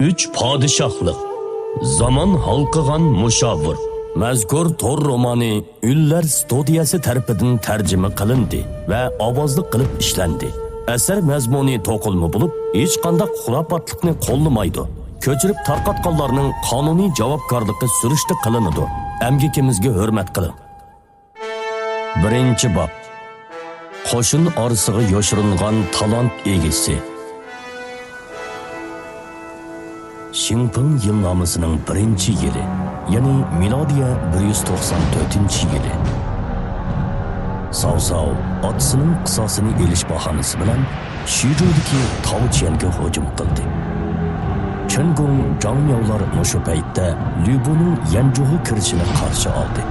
3 padişahlık. Zaman halkıgan muşavir. Mazkur tor romani Üllər Studiyasi tarafidan tarjima qilindi va ovozli qilib ishlandi. Asar mazmuni to'qilma bo'lib, hech qanday xurofotlikni qo'llamaydi. Ko'chirib tarqatganlarning qonuniy javobgarligi surishti qilinadi. Amgikimizga hurmat qiling. Birinchi bob. Qo'shin orasiga yoshirilgan talant egisi. Xinpeng yilnomasining 1-yili, ya'ni milodiya 194-yili. Cao Cao otasining qisosini elish bahonasi bilan Shizhudagi Taochianga hujum qildi. Chengong Zhangmiaolar mushu paytda Lübuning Yanzhouga kirishini qarshi oldi.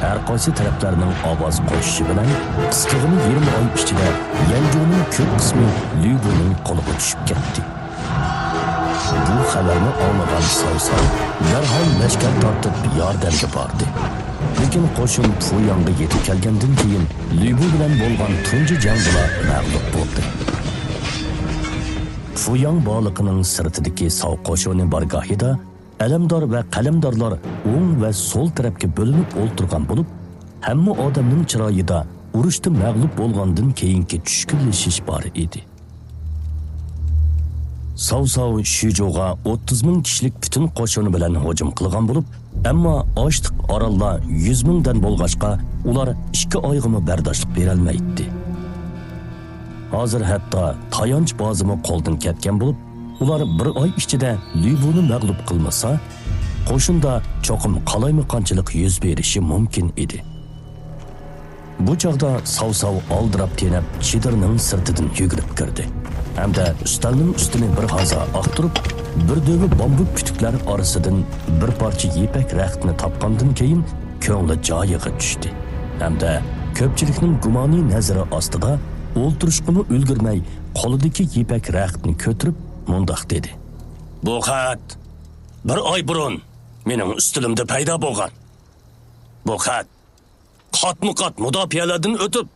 Har qaysi taraflarning ovoz qo'shishi bilan qisqagina 20 oy ichida Yanzhouning ko'p qismi Lübuning qo'liga tushib ketdi. Bu xabarni olmagan Cao Cao darhol lashkar tortib yordamga bordi. Lekin qo'shin Fuyangga yetib kelgandan keyin Lübu bilan bo'lgan tunji jangda mag'lub bo'ldi. Fuyang baliqining sirtidagi Cao qo'shini bargohida alamdor va qalamdorlar o'ng va so'l tarafga bo'linib o'ltirgan bo'lib, hamma odamning chiroyida urushda mag'lub bo'lgandan keyingi tushkunlashish bor edi. Cao Cao Shizhouga 30 ming kishilik butun qo'shini bilan hujum qilgan bo'lib, ammo ochliq orollar 100 mingdan bo'lg'achqa ular 2 oyga bardoshlik bera olmaydi. Hozir hatto tayanch bozimi qo'ldan ketgan bo'lib, ular 1 oy ichida Lübuni mag'lub qilmasa, qo'shinda cho'qim qalaymaqonchilik yuz berishi mumkin edi. Bu chog'da Cao Cao oldirab tenab Chidirning sirtidan yugurib kirdi. Hamda ustalning ustini bir haza aqtirib, bir dövi bambuk putuklar orasidan bir parcha yepak raxtni topgandan keyin ko'ngli joyiga tushdi. Hamda ko'pchilikning gumoniy nazari ostida o'ltirishqini ulgurmay qo'lidagi yepak raxtni ko'tarib mundoq dedi. Bu xat 1 oy burun mening ustilimda paydo bo'lgan. Bu xat qatma-qat mudofialardan o'tib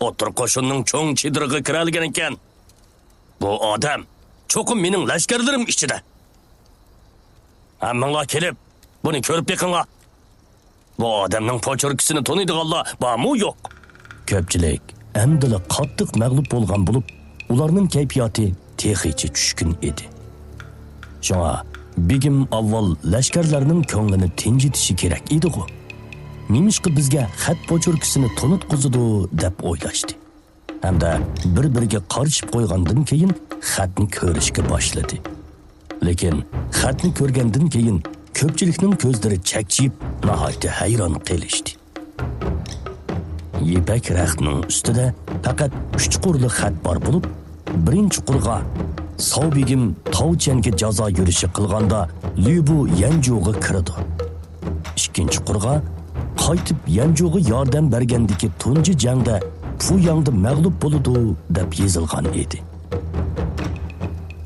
o'tir qo'shinning cho'ng chidiriga kiralgan ekan. Bu odam cho'qim mening lashkarlarim ichida. Hammanglar kelib, buni ko'rib beqinglar. Bu odamning pochorkisini taniydiganlar bormi yo'q? Ko'pchilik amdila qattiq mag'lub bo'lgan bo'lib, ularning kayfiyati texicha tushkun edi. Shunga begim avval lashkarlarning ko'nglini tinchitishi kerak edi-ku. Nimishqa bizga xat pochorkisini tanitqizdi deb o'ylashdi. Hamda bir-biriga qarshib qo'ygandan keyin xatni ko'rishga boshladi. Lekin xatni ko'rgandan keyin ko'pchilikning ko'zlari chakchib, nihoyatda hayron qolishdi. Yepak raxtning ustida faqat 3 chuqurli xat bor bo'lib, birinchi chuqurga Cao begim Taochianga jazo yurishi qilganda Lübu Yanzhouga kirdi. Ikkinchi chuqurga qaytib Yanzhouga yordam bergandagi tunji jangda Fuyangda mag'lub bo'ldi deb yozilgan edi.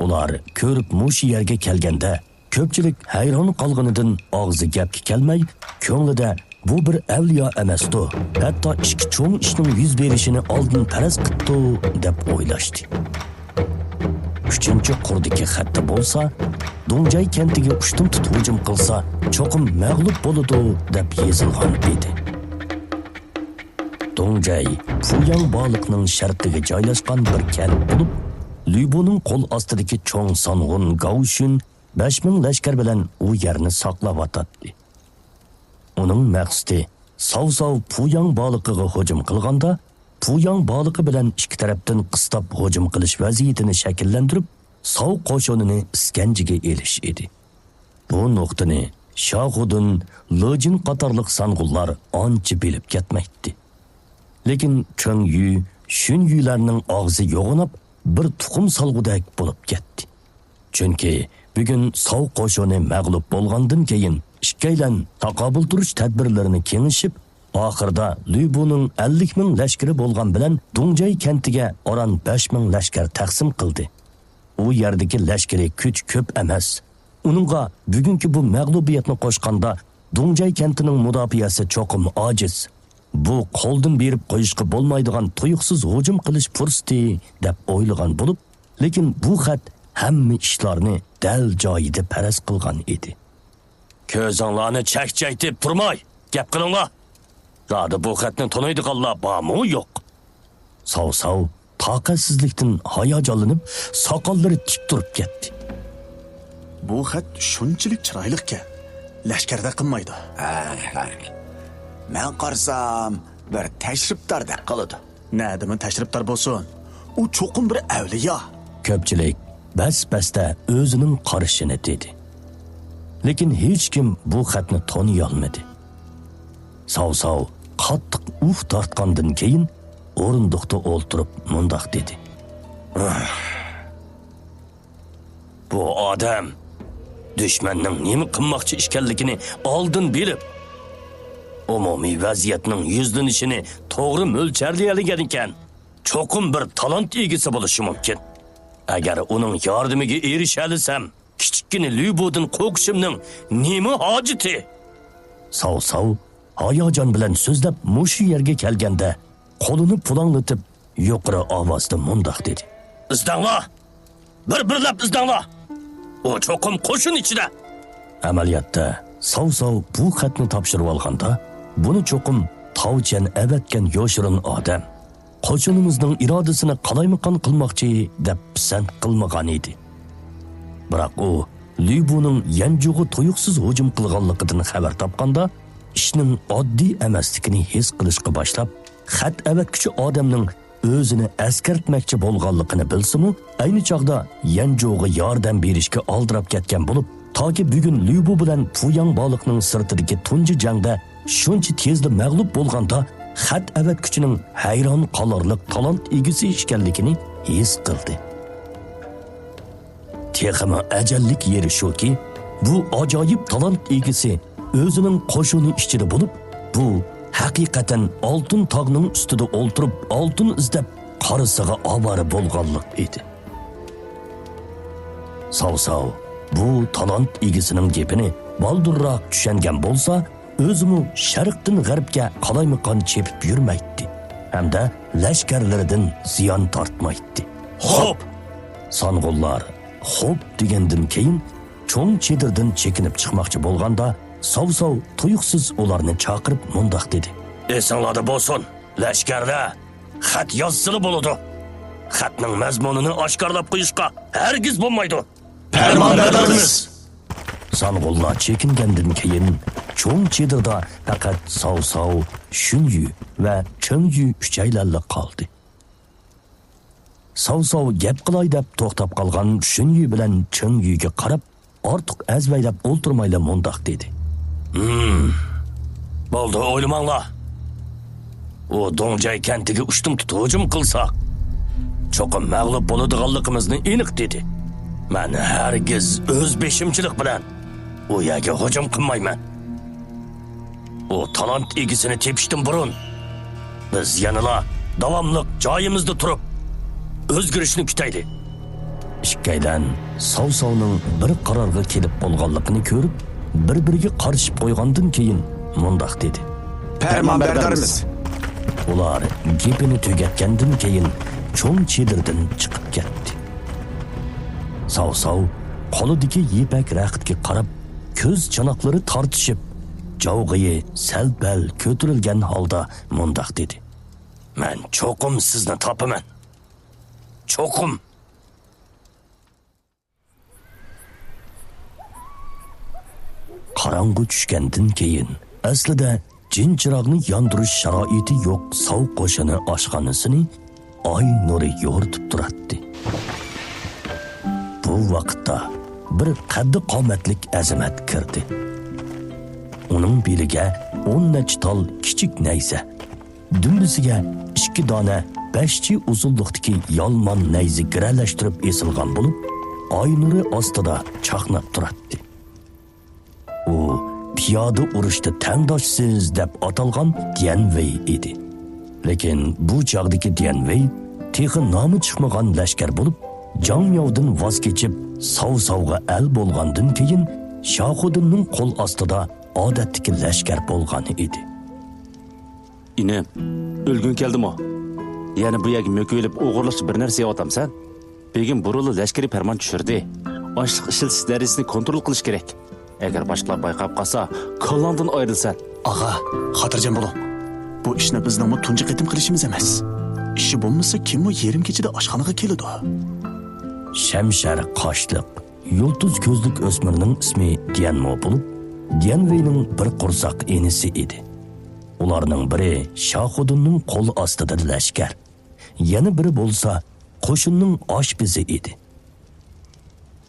Ular ko'rib mushi yerga kelganda ko'pchilik hayron qolganidan og'zi gapga kelmay, ko'nglida bu bir avliyo emasdi, hatto ikki cho'ng ishning yuz berishini oldin faraz qildi deb o'ylashdi. 3-chi qurdagi xatda bo'lsa, Dongjay kentiga ushtum tut hujum qilsa, cho'qim mag'lub bo'ladi deb yozilgan edi. Dongjay Fuyang baliqning sharqiga joylashgan bir kent bo'lib, Lübuning qo'l ostidagi cho'ng Song'un Gaoshun 5000 lashkar bilan u yerni saqlab o'tadi. Uning maqsadi Cao Cao Fuyang baliqiga hujum qilganda, Fuyang baliqi bilan ikki tarafdan qistab hujum qilish vaziyatini shakllantirib, Cao qo'shinini iskanjiga elish edi. Bu nuqtani Shahudun, Lojin qatorliq sang'ullar ancha bilib ketmaydi. Lekin Cheng Yu, Shun Yularning og'zi yo'g'inib, bir tuxum salg'udak bo'lib ketdi. Chunki bugun Cao qo'shini mag'lub bo'lgandan keyin ikkaylan taqobil turish tadbirlarini kengishib, oxirida Lübuning 50 ming lashkari bo'lgan bilan Dongjay kentiga oran 5 ming lashkar taqsim qildi. U yerdagi lashkari kuch ko'p emas. Uningga bugungi bu mag'lubiyatni qo'shganda Dongjay kentining mudofiasi cho'qim ojiz. Bu qo'ldan berib qo'yishga bo'lmaydigan tuyuqsiz hujum qilish fursati deb o'ylagan bo'lib, lekin bu xat hamma ishlarni dal joyida paraz qilgan edi. Ko'zinglarni chakchaytib turmay, gap qilinglar. Zodi bu xatni to'naydiganlar bormi yo'q? Sav taqatsizlikdan hayajonlanib, soqollari tik turib ketdi. Bu xat shunchalik chiroyliqki, lashkarda qilmaydi. Men qarsam bir tashrifdordek qiladi. Nadimin tashrifdor bo'lsin. U cho'qim bir avliyo. Ko'pchilik bas-basda o'zining qarashini dedi. Lekin hech kim bu xatni toniy olmadi. Sav qattiq tortgandan keyin o'rindiqda o'ltirib mundoq dedi. Bu odam dushmanning nima qilmoqchi ekanligini oldin bilib, umumiy vaziyatning yuzlanishini to'g'ri mo'ljallaydigan ekan, cho'qim bir talant egasi bo'lishi mumkin. Agar uning yordamiga erisha olsam, kichikgina Lyubodin qo'qishimning nima hojati? Sav hayajon bilan so'zlab mushu yerga kelganda qo'lini pulanglatib yuqori ovozda mundoq dedi. Izdanglar! Bir-birlab izdanglar! O cho'qim qo'shin ichida. Amaliyotda Sav bu xatni topshirib olganda, buni cho'qim tavchan avatgan yoshirin odam qo'shinimizning irodasini qalaymiqon qilmoqchi deb pisand qilmagan edi. Biroq u Lyuboning yanjug'i to'yuqsiz hujum qilganligidan xabar topganda, ishning oddiy emasligini his qilishga boshlab, xat avatguchi odamning o'zini askartmoqchi bo'lganligini bilsa-mu, ayni chog'da yanjug'i yordam berishga oldirab ketgan bo'lib, toki bugun Lyubo bilan Puyang baliqning sirtidagi tunji jangda shuncha tezda mag'lub bo'lganda, xat avatguchining hayron qolarlik talant egasi ekanligini his qildi. Texmi ajallik yeri shuki, bu ajoyib talant egasi o'zining qo'shini ichida bo'lib, bu haqiqatan oltin tog'ning ustida o'ltirib, oltin izlab qarisiga obora bo'lganlik edi. Sav bu talant egasining gapini baldurroq tushungan bo'lsa, o'zimi sharqdan g'arbga qalaymiqon chepib yurmaydi, hamda lashkarlaridan ziyon tortmaydi. Xo'p, song'ullar xo'p degandan keyin cho'ng chedirdan chekinib chiqmoqchi bo'lganda, Sav tuyuqsiz ularni chaqirib mundoq dedi. Esinglarda bo'lsin, lashkarda xat yozsili bo'ladi. Xatning mazmunini oshkorlab qo'yishga hargiz bo'lmaydi. Farmonberdormiz. Song'ullar chekingandan keyin cho'ng chedirda faqat Sav, Shunyu va Chongyu uchaylarla qoldi. Sav gap qilay deb to'xtab qolgan Shunyu bilan Chongyuga qarab, ortiq azvaylab o'ltirmayla mundoq dedi. Bo'ldi, o'ylamanglar. O Dongjay kantiga ushtum tutib hujum qilsa, cho'qim mag'lub bo'ladiganligimizni aniq dedi. Men hargiz o'z beshimchilik bilan u yerga hujum qilmayman. O talant egisini tepishdan burun biz yanıla davomli joyimizda turib o'zgarishni kutaylik. Ikkaydan Sav-Savning bir qarorga kelib bo'lganligini ko'rib, bir-biriga qarshib qo'ygandan keyin mundoq dedi. Farmonberdormiz. Ular gapini tugatgandan keyin cho'ng chedirdan chiqib ketdi. Sav qo'lidagi yepak raqtga qarab, ko'z chanoqlari tortishib, javg'iyi sal-bal ko'tarilgan holda mundoq dedi. Men cho'qim sizni topaman. Cho'qim. Qarong'i tushgandan keyin aslida jin chiroqni yondirish sharoiti yo'q Sav qo'shini oshxonasini oy nuri yo'ritib turardi. Bu vaqtda bir qaddi qomatlik azamat kirdi. Uning beliga 10 nechtal kichik nayza, dumbisiga 2 dona 5 uzunlikdagi yolmon nayzi giralashtirib esilgan bo'lib, oy nuri ostida chaqnab turardi. U piyoda urushda tangdoshsiz deb atalgan Dian Wei edi. Lekin bu chog'dagi Dian Wei texi nomi chiqmagan lashkar bo'lib, Jang Yovdan voz kechib, Sav-Savga al bo'lgandan keyin Shohudinning qo'l ostida odatdagi lashkar bo'lgan edi. Inem, o'lgun keldimi? Yana bu yerga mo'kilib o'g'irlashib bir narsa yotamsan? begim buruli lashkariy farmon tushirdi. Ochliq ishiltish darajasini kontrol qilish kerak. Agar boshqalar bayqab qolsa, kollangdan ayrilsan. Ağa, xotirjam bo'ling. Bu ishni bizning tunji qitim qilishimiz emas. Ishi bo'lmasa, kim o yerim kechida oshxonaga keladi? Shamshar qoshliq, yulduz ko'zlik o'smirning ismi Dianmo bo'lib, Dianveyning bir qursoq enisi edi. Ularning biri Shohudinning qo'l ostida lashkar, yana biri bo'lsa qo'shinning oshbizi edi.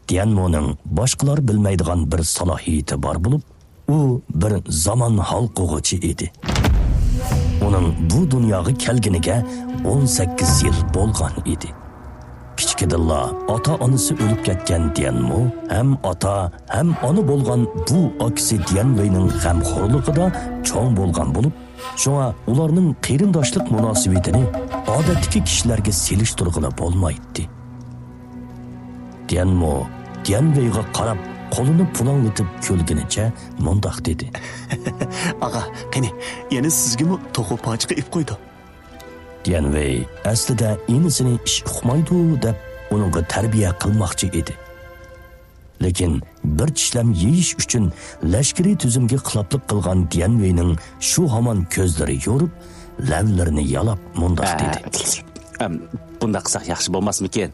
Dianmoning boshqalar bilmaydigan bir salohiyati bor bo'lib, u bir zamon halqug'ichi edi. Uning bu dunyoga kelganiga 18 yil bo'lgan edi. Kichkidilla ota-onasi o'lib ketgan Dianmo ham ota ham ona bo'lgan bu aksi Dianveyning g'amxo'rligida cho'ng bo'lgan bo'lib, shunga ularning qarindoshlik munosabatini odatdagi kishilarga selishtirg'ila bo'lmaydi. Dianmo Dianveyga qarab qo'lini pulanglatib ko'lgunicha mundoq dedi. Ağa, qani, yana sizga to'g'ri pochqa ip qo'ydi. Dianvey aslida enisini ish uqmaydi deb uningga tarbiya qilmoqchi edi. Lekin bir tishlam yeyish uchun lashkariy tuzumga xiloflik qilgan Dianveyning shu hamon ko'zlari yorib, lavlarini yalab mundoq dedi. Bunda qilsak yaxshi bo'lmasmikin?